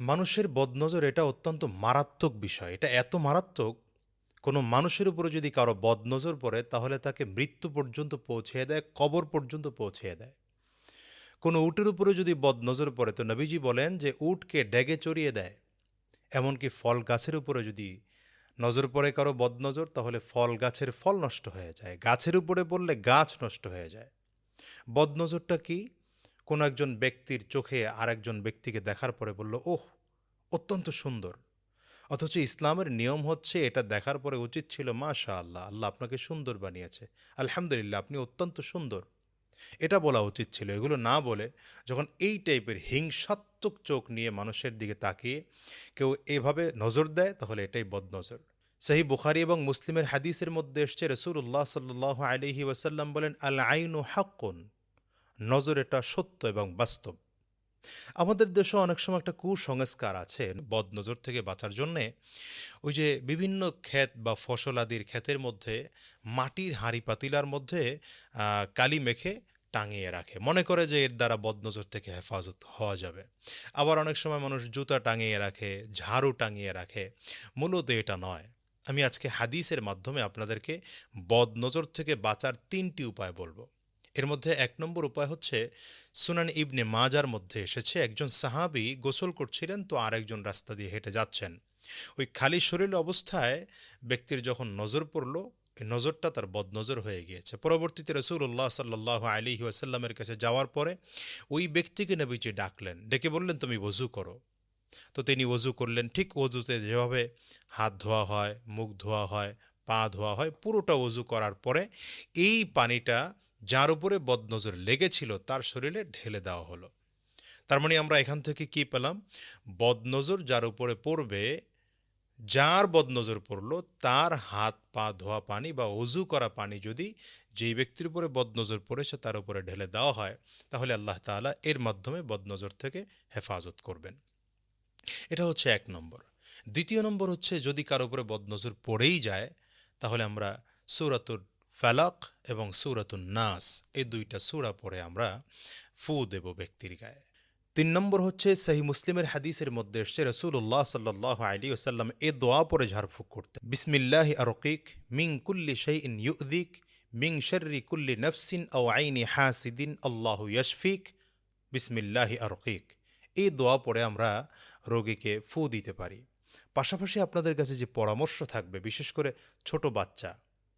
মানুষের বদনজর এটা অত্যন্ত মারাত্মক বিষয়। এটা এত মারাত্মক, কোনো মানুষের উপরে যদি কারো বদনজর পড়ে তাহলে তাকে মৃত্যু পর্যন্ত পৌঁছিয়ে দেয়, কবর পর্যন্ত পৌঁছিয়ে দেয়। কোনো উটের উপরে যদি বদনজর পড়ে তো নবীজি বলেন যে উটকে ডেগে চড়িয়ে দেয়। এমনকি ফল গাছের উপরে যদি নজর পড়ে কারো বদনজর তাহলে ফল গাছের ফল নষ্ট হয়ে যায়। গাছের উপরে পড়লে গাছ নষ্ট হয়ে যায়। বদনজরটা কি? কোনো একজন ব্যক্তির চোখে আরেকজন ব্যক্তিকে দেখার পরে বলল, ওহ, অত্যন্ত সুন্দর। অথচ ইসলামের নিয়ম হচ্ছে এটা দেখার পরে উচিত ছিল, মাশা আল্লাহ, আল্লাহ আপনাকে সুন্দর বানিয়েছে, আলহামদুলিল্লাহ আপনি অত্যন্ত সুন্দর, এটা বলা উচিত ছিল। এগুলো না বলে যখন এই টাইপের হিংসাত্মক চোখ নিয়ে মানুষের দিকে তাকিয়ে কেউ এভাবে নজর দেয় তাহলে এটাই বদনজর। সহি বুখারি এবং মুসলিমের হাদিসের মধ্যে এসছে রসুল্লাহ সাল্লাহ আলহি ওয়াসাল্লাম বলেন, আল আইনু হাক্কুন, নজর এটা সত্য এবং বাস্তব। আমাদের দেশে অনেক সময় একটা কুসংস্কার আছে বদনজর থেকে বাঁচার জন্যে। ওই যে বিভিন্ন ক্ষেত বা ফসলাদির ক্ষেতের মধ্যে মাটির হাঁড়ি পাতিলার মধ্যে কালি মেখে টাঙিয়ে রাখে, মনে করে যে এর দ্বারা বদনজর থেকে হেফাজত হওয়া যাবে। আবার অনেক সময় মানুষ জুতা টাঙিয়ে রাখে, ঝাড়ু টাঙিয়ে রাখে। মূলত এটা নয়। আমি আজকে হাদিসের মাধ্যমে আপনাদেরকে বদনজর থেকে বাঁচার 3টি উপায় বলবো। এর মধ্যে 1 নম্বর উপায় হচ্ছে, সুনান ইবনে মাজার মধ্যে এসেছে, একজন সাহাবী গোসল করছিলেন তো আরেকজন রাস্তা দিয়ে হেঁটে যাচ্ছেন। ওই খালি শরীর অবস্থায় ব্যক্তির যখন নজর পড়ল, এই নজরটা তার বদনজর হয়ে গিয়েছে। পরবর্তীতে রাসূলুল্লাহ সাল্লাল্লাহু আলাইহি ওয়াসাল্লামের কাছে যাওয়ার পরে ওই ব্যক্তিকে নবীজি ডাকলেন, ডেকে বললেন, তুমি ওযু করো। তো তিনি ওযু করলেন। ঠিক ওযুতে যেভাবে হাত ধোয়া হয়, মুখ ধোয়া হয়, পা ধোয়া হয়, পুরোটা ওযু করার পরে এই পানিটা যার উপরে বদনজর লেগেছিল তার শরীরে ঢেলে দেওয়া হলো। তার মানে আমরা এখান থেকে কি পেলাম? বদনজর যার উপরে পড়বে, যার বদনজর পড়ল, তার হাত পা ধোয়া পানি বা অজু করা পানি যদি যেই ব্যক্তির উপরে বদনজর পড়েছে তার উপরে ঢেলে দেওয়া হয় তাহলে আল্লাহ তাআলা এর মাধ্যমে বদনজর থেকে হেফাজত করবেন। এটা হচ্ছে 1 নম্বর। 2য় নম্বর হচ্ছে, যদি কারো উপরে বদনজর পড়েই যায় তাহলে আমরা সূরাতুল ফালাক এবং সূরাতুন নাস, এই 2টা সূরা পড়ে আমরা ফু দেব ব্যক্তির গায়ে। 3 নম্বর হচ্ছে, সহি মুসলিমের হাদিসের মধ্যে এসছে রসুল্লাহ সাল্লাহ আলী ওসাল্লাম এ দোয়া পরে ঝাড়ফুঁক করতেন, বিসমিল্লাহি আরকিক মিং কুল্লি শাইইন ইউযিক মিং শাররি কুল্লি নফসিন আও আইনি হাসিদিন আল্লাহু ইয়াশফিক বিসমিল্লাহি আরকিক। এই দোয়া পরে আমরা রোগীকে ফু দিতে পারি। পাশাপাশি আপনাদের কাছে যে পরামর্শ থাকবে, বিশেষ করে ছোট বাচ্চা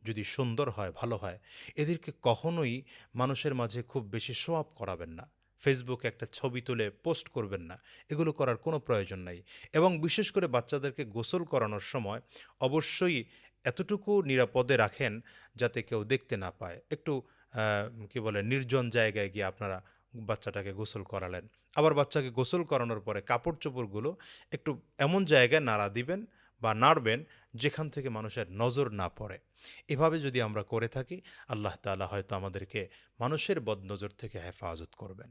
যদি সুন্দর হয়, ভালো হয়, এদেরকে কখনোই মানুষের মাঝে খুব বেশি শো আপ করাবেন না। ফেসবুকে একটা ছবি তুলে পোস্ট করবেন না। এগুলো করার কোনো প্রয়োজন নাই। এবং বিশেষ করে বাচ্চাদেরকে গোসল করানোর সময় অবশ্যই এতটুকু নিরাপদে রাখেন যাতে কেউ দেখতে না পায়। একটু কি বলে, নির্জন জায়গায় গিয়ে আপনারা বাচ্চাটাকে গোসল করালেন। আবার বাচ্চাকে গোসল করানোর পরে কাপড় চোপড়গুলো একটু এমন জায়গায় নাড়া দিবেন বা নাড়বেন যেখান থেকে মানুষের নজর না পড়ে। এভাবে যদি আমরা করে থাকি, আল্লাহ তাআলা হয়তো আমাদেরকে মানুষের বদনজর থেকে হেফাজত করবেন।